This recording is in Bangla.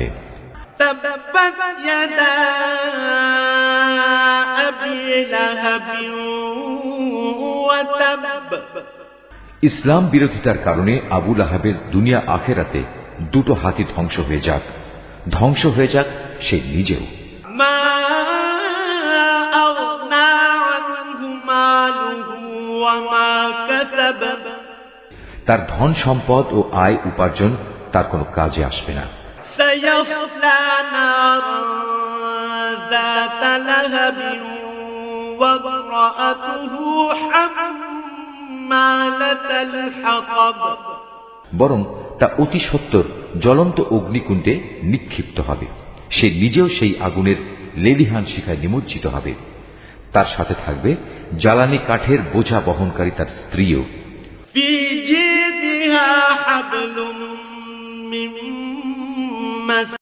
থাকবে। تبت يدا أبي لهب وتب। ইসলাম বিরোধিতার কারণে আবু লাহাবের দুনিয়া আখেরাতে দুটো হাতই ধ্বংস হয়ে যাক, ধ্বংস হয়ে যাক সে নিজেও। মা আগনা আনহু মালুহু ওয়া মা কাসাব। তার ধন সম্পদ ও আয় উপার্জন তার কোনো কাজে আসবে না। সায়াসলা নারান যাতা লাহাবিন ওয়া ইমরাআতুহু হাম্মালাতাল হাতাব। বরং তা অতি সত্বর জ্বলন্ত অগ্নিকুণ্ডে নিক্ষিপ্ত হবে, সে নিজেও সেই আগুনের লেলিহান শিখায় নিমজ্জিত হবে। তার সাথে থাকবে জ্বালানি কাঠের বোঝা বহনকারী তার স্ত্রীও। ফি জিদিহা হাবলুম মিন মাস।